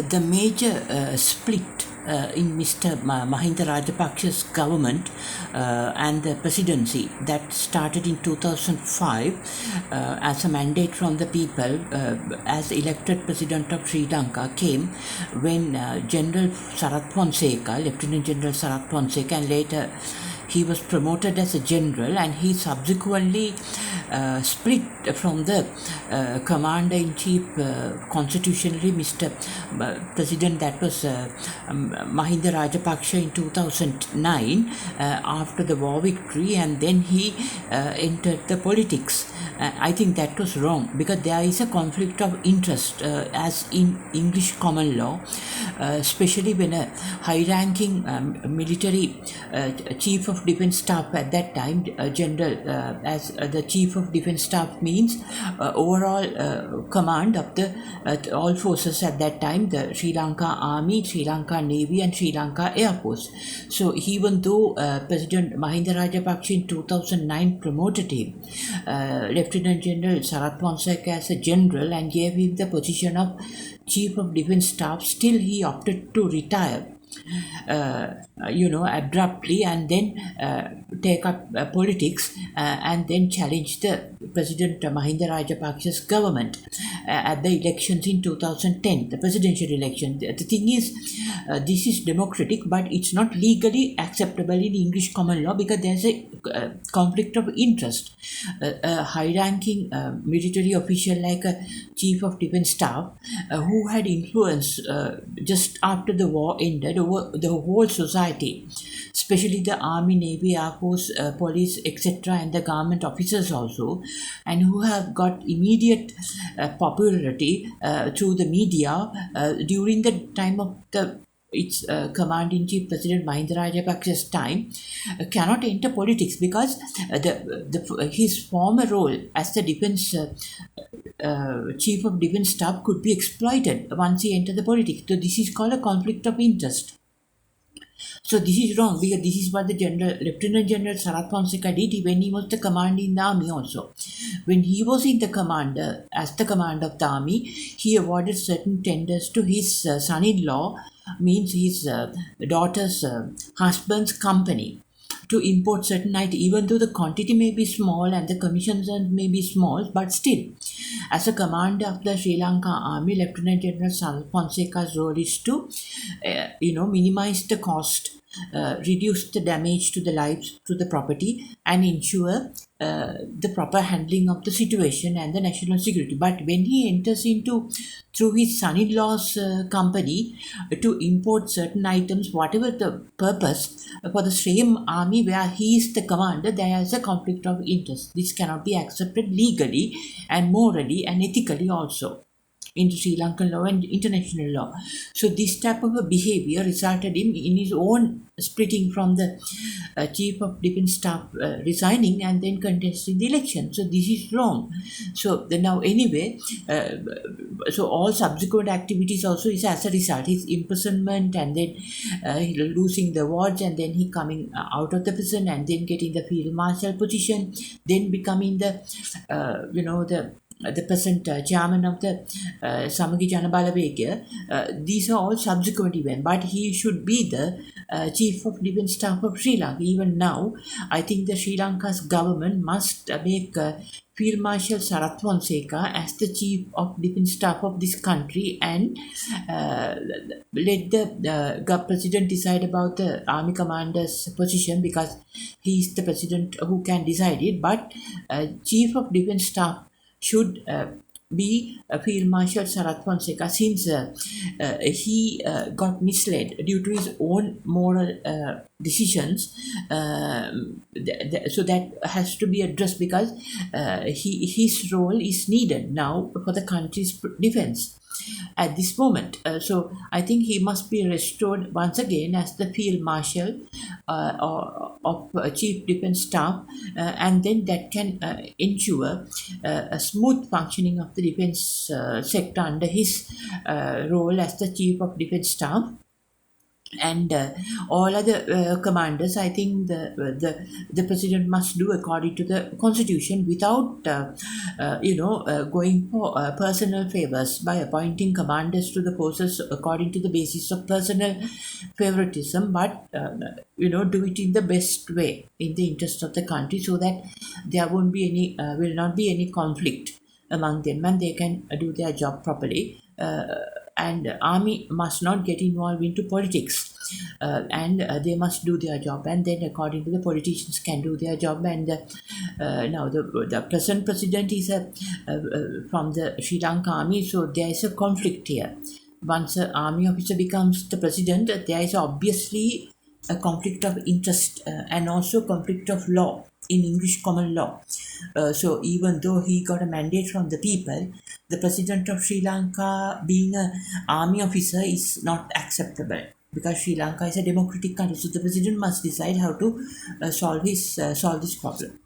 the major split in Mr. Mahinda Rajapaksa's government and the presidency that started in 2005 as a mandate from the people as elected president of Sri Lanka came when General Sarath Fonseca, Lieutenant General Sarath Fonseca, and later he was promoted as a general, and he subsequently split from the commander-in-chief constitutionally, Mr. President, that was Mahinda Rajapaksa in 2009 after the war victory, and then he entered the politics. I think that was wrong because there is a conflict of interest as in English common law, especially when a high-ranking military chief of defense staff at that time, general, as the chief of defense staff means overall command of the all forces at that time, the Sri Lanka Army, Sri Lanka Navy, and Sri Lanka Air Force. So even though President Mahinda Rajapaksa in 2009 promoted him, Lieutenant General Sarath Fonseca as a general and gave him the position of Chief of Defense Staff, still he opted to retire abruptly, and then take up politics and then challenge the President Mahinda Rajapaksa's government at the elections in 2010, the presidential election. The thing is, this is democratic, but it's not legally acceptable in English common law because there's a conflict of interest. A high-ranking military official like a chief of defense staff who had influence just after the war ended over the whole society, especially the army, navy, air force, police, etc., and the government officers also, and who have got immediate popularity through the media during the time of its Command-in-Chief President Mahinda Rajapaksa's time, cannot enter politics because his former role as the defense chief of defense staff could be exploited once he entered the politics. So this is called a conflict of interest. So this is wrong because this is what the Lieutenant General Sarath Fonseca did when he was the commander in the army also. When he was in the commander, as the commander of the army, he awarded certain tenders to his son-in-law, means his daughter's husband's company, to import certain items, even though the quantity may be small and the commissions may be small, but still, as a commander of the Sri Lanka Army, Lieutenant General Sarath Fonseca's role is to, minimize the cost, reduce the damage to the lives, to the property, and ensure the proper handling of the situation and the national security. But when he enters into, through his son-in-law's company, to import certain items, whatever the purpose, for the same army where he is the commander, there is a conflict of interest. This cannot be accepted legally and morally and ethically also in Sri Lankan law and international law. So this type of a behavior resulted in his own splitting from the chief of defense staff, resigning and then contesting the election. So this is wrong. So now anyway, so all subsequent activities also is as a result. His imprisonment and then losing the awards and then he coming out of the prison and then getting the field marshal position, then becoming the present chairman of the Samagi Janabalawega. These are all subsequent events, but he should be the chief of defense staff of Sri Lanka. Even now, I think the Sri Lanka's government must make Field Marshal Sarath Fonseca as the chief of defense staff of this country and let the president decide about the army commander's position because he is the president who can decide it. But chief of defense staff should be Field Marshal Sarath Fonseca, since he got misled due to his own moral decisions. So that has to be addressed because his role is needed now for the country's defense at this moment. So I think he must be restored once again as the Field Marshal of Chief Defence Staff, and then that can ensure a smooth functioning of the defence sector under his role as the Chief of Defence Staff. and all other commanders. I think the president must do according to the constitution without going for personal favors by appointing commanders to the forces according to the basis of personal favoritism, but do it in the best way in the interest of the country, so that there won't be any will not be any conflict among them, and they can do their job properly. And army must not get involved into politics, and they must do their job, and then according to the politicians can do their job. And now the present president is from the Sri Lanka army, so there is a conflict here. Once an army officer becomes the president, there is obviously a conflict of interest, and also conflict of law in English common law. So even though he got a mandate from the people, the president of Sri Lanka being an army officer is not acceptable, because Sri Lanka is a democratic country. So the president must decide how to solve this problem.